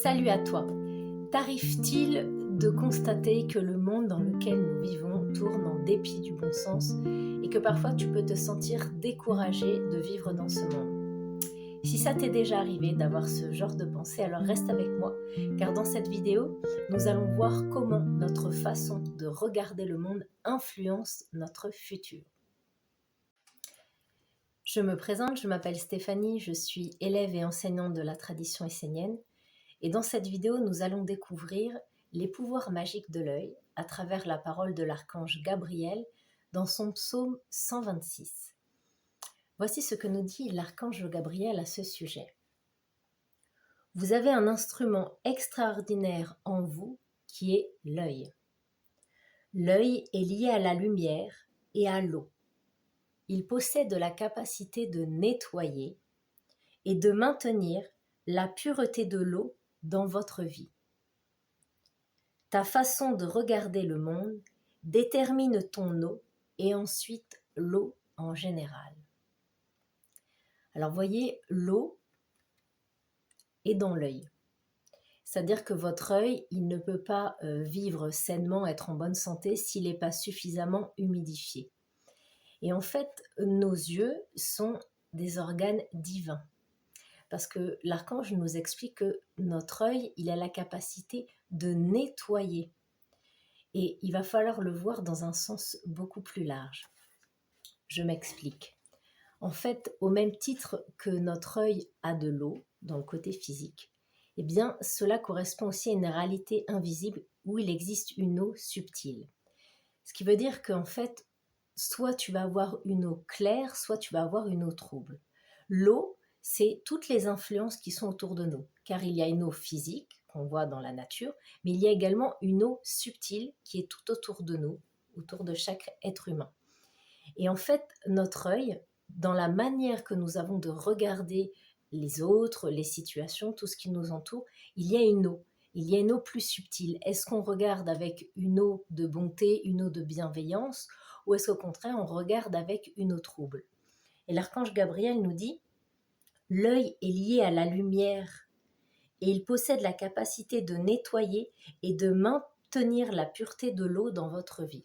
Salut à toi. T'arrive-t-il de constater que le monde dans lequel nous vivons tourne en dépit du bon sens et que parfois tu peux te sentir découragé de vivre dans ce monde? Si ça t'est déjà arrivé d'avoir ce genre de pensée, alors reste avec moi, car dans cette vidéo, nous allons voir comment notre façon de regarder le monde influence notre futur. Je me présente, je m'appelle Stéphanie, je suis élève et enseignante de la tradition essénienne. Et dans cette vidéo, nous allons découvrir les pouvoirs magiques de l'œil à travers la parole de l'archange Gabriel dans son psaume 126. Voici ce que nous dit l'archange Gabriel à ce sujet. Vous avez un instrument extraordinaire en vous qui est l'œil. L'œil est lié à la lumière et à l'eau. Il possède la capacité de nettoyer et de maintenir la pureté de l'eau dans votre vie. Ta façon de regarder le monde détermine ton eau et ensuite l'eau en général. Alors voyez, l'eau est dans l'œil. C'est-à-dire que votre œil, il ne peut pas vivre sainement, être en bonne santé s'il n'est pas suffisamment humidifié. Et en fait, nos yeux sont des organes divins. Parce que l'archange nous explique que notre œil, il a la capacité de nettoyer. Et il va falloir le voir dans un sens beaucoup plus large. Je m'explique. En fait, au même titre que notre œil a de l'eau dans le côté physique, eh bien, cela correspond aussi à une réalité invisible où il existe une eau subtile. Ce qui veut dire qu'en fait, soit tu vas avoir une eau claire, soit tu vas avoir une eau trouble. L'eau, c'est toutes les influences qui sont autour de nous, car il y a une eau physique qu'on voit dans la nature, mais il y a également une eau subtile qui est tout autour de nous, autour de chaque être humain. Et en fait, notre œil, dans la manière que nous avons de regarder les autres, les situations, tout ce qui nous entoure, il y a une eau. Il y a une eau plus subtile. Est-ce qu'on regarde avec une eau de bonté, une eau de bienveillance, ou est-ce qu'au contraire, on regarde avec une eau trouble? Et l'archange Gabriel nous dit, l'œil est lié à la lumière et il possède la capacité de nettoyer et de maintenir la pureté de l'eau dans votre vie.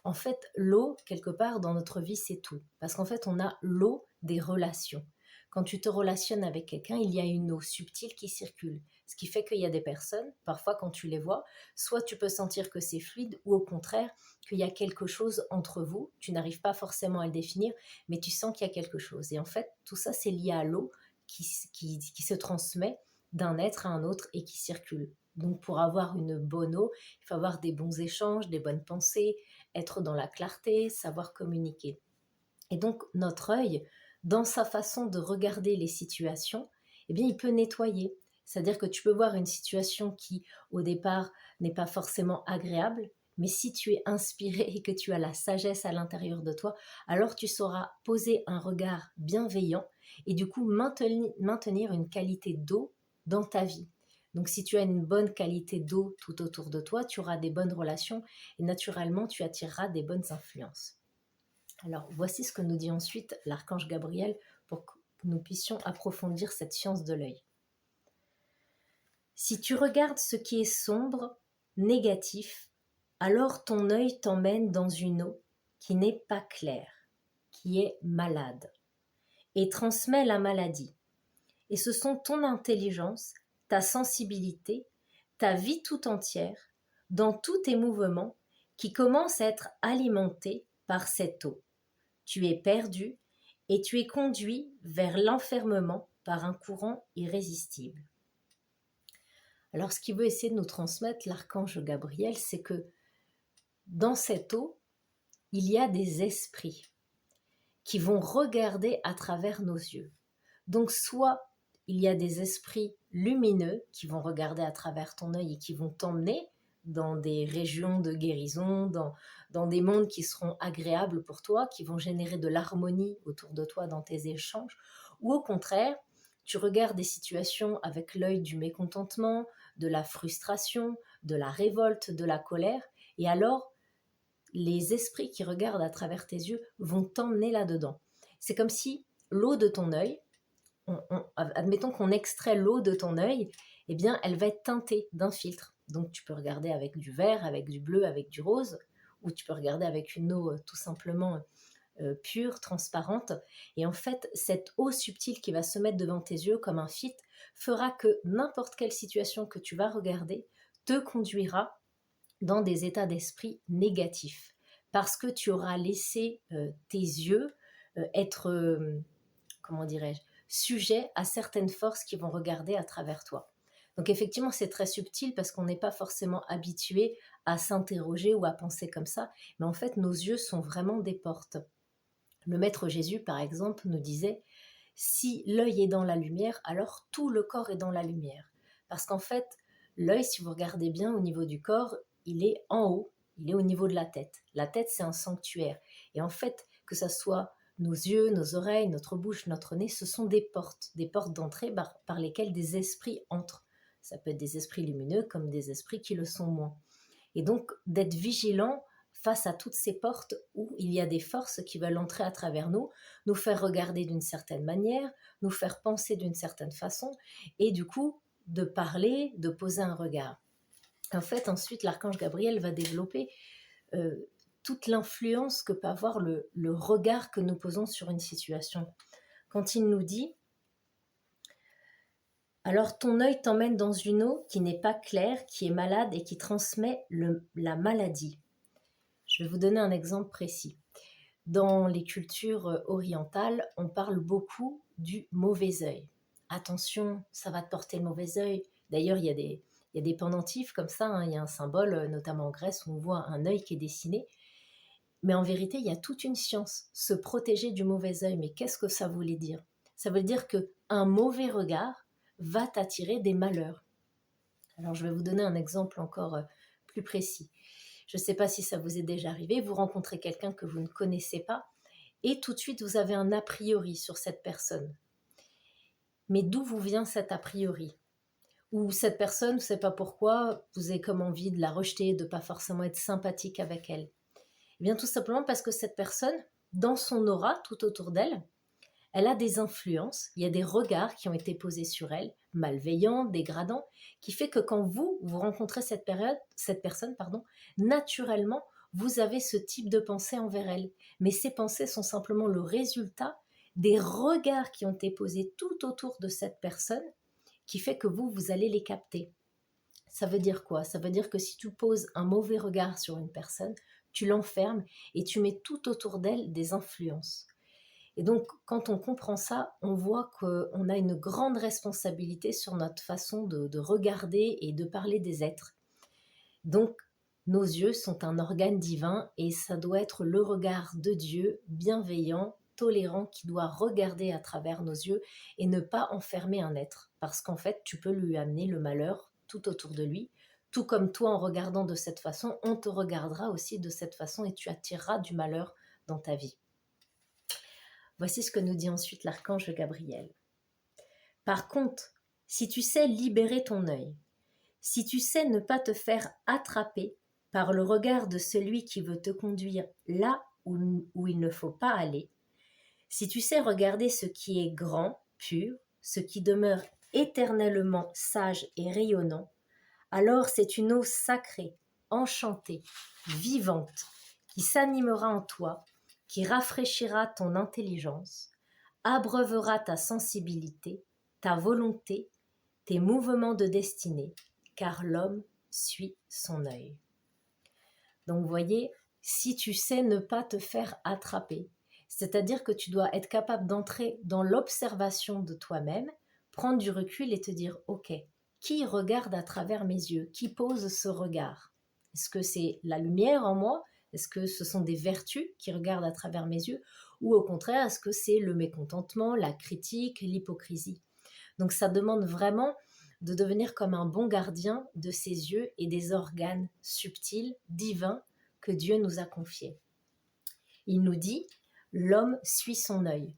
En fait, l'eau, quelque part, dans notre vie, c'est tout. Parce qu'en fait, on a l'eau des relations. Quand tu te relationnes avec quelqu'un, il y a une eau subtile qui circule. Ce qui fait qu'il y a des personnes, parfois quand tu les vois, soit tu peux sentir que c'est fluide, ou au contraire, qu'il y a quelque chose entre vous. Tu n'arrives pas forcément à le définir, mais tu sens qu'il y a quelque chose. Et en fait, tout ça, c'est lié à l'eau qui se transmet d'un être à un autre et qui circule. Donc pour avoir une bonne eau, il faut avoir des bons échanges, des bonnes pensées, être dans la clarté, savoir communiquer. Et donc notre œil, dans sa façon de regarder les situations, eh bien il peut nettoyer. C'est-à-dire que tu peux voir une situation qui, au départ, n'est pas forcément agréable, mais si tu es inspiré et que tu as la sagesse à l'intérieur de toi, alors tu sauras poser un regard bienveillant et du coup maintenir une qualité d'eau dans ta vie. Donc si tu as une bonne qualité d'eau tout autour de toi, tu auras des bonnes relations et naturellement tu attireras des bonnes influences. Alors voici ce que nous dit ensuite l'archange Gabriel pour que nous puissions approfondir cette science de l'œil. Si tu regardes ce qui est sombre, négatif, alors ton œil t'emmène dans une eau qui n'est pas claire, qui est malade, et transmet la maladie. Et ce sont ton intelligence, ta sensibilité, ta vie tout entière, dans tous tes mouvements, qui commencent à être alimentés par cette eau. Tu es perdu et tu es conduit vers l'enfermement par un courant irrésistible. Alors ce qu'il veut essayer de nous transmettre, l'archange Gabriel, c'est que dans cette eau, il y a des esprits qui vont regarder à travers nos yeux. Donc soit il y a des esprits lumineux qui vont regarder à travers ton œil et qui vont t'emmener dans des régions de guérison, dans des mondes qui seront agréables pour toi, qui vont générer de l'harmonie autour de toi dans tes échanges, ou au contraire, tu regardes des situations avec l'œil du mécontentement, de la frustration, de la révolte, de la colère, et alors les esprits qui regardent à travers tes yeux vont t'emmener là-dedans. C'est comme si l'eau de ton œil, admettons qu'on extrait l'eau de ton œil, eh bien, elle va être teintée d'un filtre. Donc, tu peux regarder avec du vert, avec du bleu, avec du rose, ou tu peux regarder avec une eau tout simplement pure, transparente. Et en fait, cette eau subtile qui va se mettre devant tes yeux comme un filtre fera que n'importe quelle situation que tu vas regarder te conduira dans des états d'esprit négatifs. Parce que tu auras laissé tes yeux être, comment dirais-je, sujets à certaines forces qui vont regarder à travers toi. Donc effectivement, c'est très subtil parce qu'on n'est pas forcément habitué à s'interroger ou à penser comme ça, mais en fait, nos yeux sont vraiment des portes. Le Maître Jésus, par exemple, nous disait, si l'œil est dans la lumière, alors tout le corps est dans la lumière. Parce qu'en fait, l'œil, si vous regardez bien au niveau du corps, il est en haut, il est au niveau de la tête. La tête, c'est un sanctuaire. Et en fait, que ça soit nos yeux, nos oreilles, notre bouche, notre nez, ce sont des portes d'entrée par lesquelles des esprits entrent. Ça peut être des esprits lumineux comme des esprits qui le sont moins. Et donc, d'être vigilant face à toutes ces portes où il y a des forces qui veulent entrer à travers nous, nous faire regarder d'une certaine manière, nous faire penser d'une certaine façon, et du coup, de parler, de poser un regard. En fait, ensuite, l'archange Gabriel va développer toute l'influence que peut avoir le regard que nous posons sur une situation. Quand il nous dit « Alors ton œil t'emmène dans une eau qui n'est pas claire, qui est malade et qui transmet la maladie. » Je vais vous donner un exemple précis. Dans les cultures orientales, on parle beaucoup du mauvais œil. Attention, ça va te porter le mauvais œil. D'ailleurs, il y a des pendentifs comme ça, hein. Il y a un symbole, notamment en Grèce, où on voit un œil qui est dessiné. Mais en vérité, il y a toute une science. Se protéger du mauvais œil, mais qu'est-ce que ça voulait dire? Ça veut dire qu'un mauvais regard va t'attirer des malheurs. Alors, je vais vous donner un exemple encore plus précis. Je ne sais pas si ça vous est déjà arrivé, vous rencontrez quelqu'un que vous ne connaissez pas et tout de suite vous avez un a priori sur cette personne. Mais d'où vous vient cet a priori? Ou cette personne, vous ne savez pas pourquoi, vous avez comme envie de la rejeter, de ne pas forcément être sympathique avec elle. Eh bien tout simplement parce que cette personne, dans son aura, tout autour d'elle, elle a des influences, il y a des regards qui ont été posés sur elle, malveillants, dégradants, qui fait que quand vous rencontrez cette personne, naturellement, vous avez ce type de pensée envers elle. Mais ces pensées sont simplement le résultat des regards qui ont été posés tout autour de cette personne, qui fait que vous allez les capter. Ça veut dire quoi? Ça veut dire que si tu poses un mauvais regard sur une personne, tu l'enfermes et tu mets tout autour d'elle des influences. Et donc, quand on comprend ça, on voit qu'on a une grande responsabilité sur notre façon de regarder et de parler des êtres. Donc, nos yeux sont un organe divin et ça doit être le regard de Dieu, bienveillant, tolérant, qui doit regarder à travers nos yeux et ne pas enfermer un être. Parce qu'en fait, tu peux lui amener le malheur tout autour de lui. Tout comme toi, en regardant de cette façon, on te regardera aussi de cette façon et tu attireras du malheur dans ta vie. Voici ce que nous dit ensuite l'archange Gabriel. Par contre, si tu sais libérer ton œil, si tu sais ne pas te faire attraper par le regard de celui qui veut te conduire là où il ne faut pas aller, si tu sais regarder ce qui est grand, pur, ce qui demeure éternellement sage et rayonnant, alors c'est une eau sacrée, enchantée, vivante, qui s'animera en toi, qui rafraîchira ton intelligence, abreuvera ta sensibilité, ta volonté, tes mouvements de destinée, car l'homme suit son œil. Donc vous voyez, si tu sais ne pas te faire attraper, c'est-à-dire que tu dois être capable d'entrer dans l'observation de toi-même, prendre du recul et te dire « Ok, qui regarde à travers mes yeux? Qui pose ce regard? Est-ce que c'est la lumière en moi? Est-ce que ce sont des vertus qui regardent à travers mes yeux? Ou au contraire, est-ce que c'est le mécontentement, la critique, l'hypocrisie ?» Donc ça demande vraiment de devenir comme un bon gardien de ses yeux et des organes subtils, divins, que Dieu nous a confiés. Il nous dit « L'homme suit son œil ».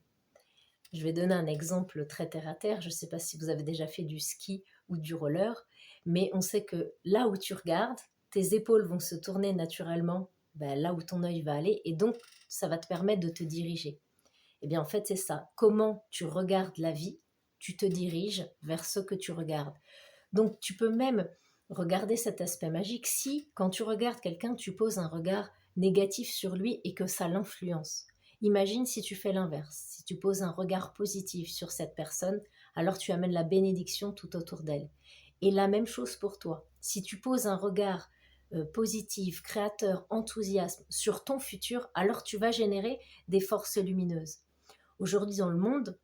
Je vais donner un exemple très terre à terre. Je ne sais pas si vous avez déjà fait du ski ou du roller, mais on sait que là où tu regardes, tes épaules vont se tourner naturellement là où ton œil va aller, et donc ça va te permettre de te diriger. Eh bien en fait c'est ça. Comment tu regardes la vie, tu te diriges vers ce que tu regardes. Donc tu peux même regarder cet aspect magique si, quand tu regardes quelqu'un, tu poses un regard négatif sur lui et que ça l'influence. Imagine si tu fais l'inverse, si tu poses un regard positif sur cette personne, alors tu amènes la bénédiction tout autour d'elle. Et la même chose pour toi. Si tu poses un regard positif, créateur, enthousiasme sur ton futur, alors tu vas générer des forces lumineuses. Aujourd'hui dans le monde,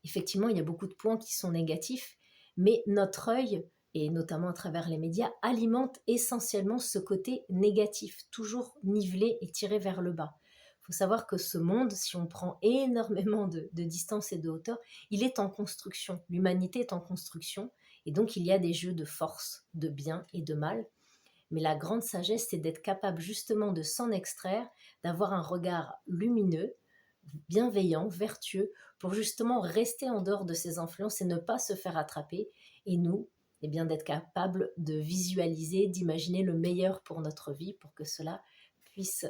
effectivement, il y a beaucoup de points qui sont négatifs, mais notre œil, et notamment à travers les médias, alimente essentiellement ce côté négatif, toujours nivelé et tiré vers le bas. Il faut savoir que ce monde, si on prend énormément de distance et de hauteur, il est en construction. L'humanité est en construction, et donc il y a des jeux de force, de bien et de mal. Mais la grande sagesse, c'est d'être capable justement de s'en extraire, d'avoir un regard lumineux, bienveillant, vertueux, pour justement rester en dehors de ces influences et ne pas se faire attraper. Et nous, eh bien, d'être capable de visualiser, d'imaginer le meilleur pour notre vie, pour que cela puisse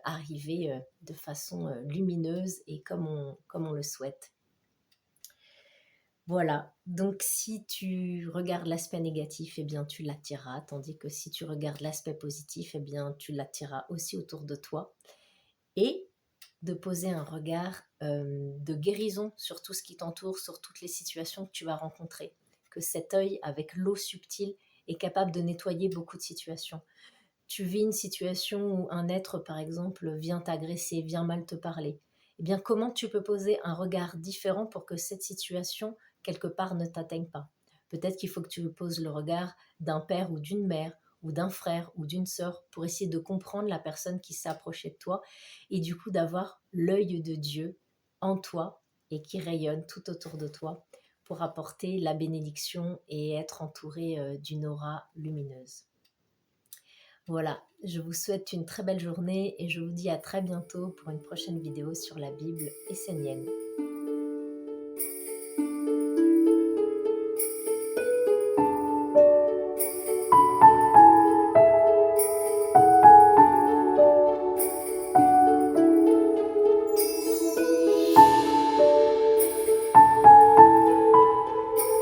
arriver de façon lumineuse et comme on le souhaite. Voilà, donc si tu regardes l'aspect négatif, eh bien tu l'attireras, tandis que si tu regardes l'aspect positif, eh bien tu l'attireras aussi autour de toi. Et de poser un regard de guérison sur tout ce qui t'entoure, sur toutes les situations que tu vas rencontrer. Que cet œil, avec l'eau subtile, est capable de nettoyer beaucoup de situations. Tu vis une situation où un être, par exemple, vient t'agresser, vient mal te parler. Eh bien, comment tu peux poser un regard différent pour que cette situation, quelque part, ne t'atteigne pas? Peut-être qu'il faut que tu poses le regard d'un père ou d'une mère, ou d'un frère ou d'une sœur, pour essayer de comprendre la personne qui s'est approchée de toi, et du coup d'avoir l'œil de Dieu en toi et qui rayonne tout autour de toi pour apporter la bénédiction et être entouré d'une aura lumineuse. Voilà, je vous souhaite une très belle journée et je vous dis à très bientôt pour une prochaine vidéo sur la Bible essénienne.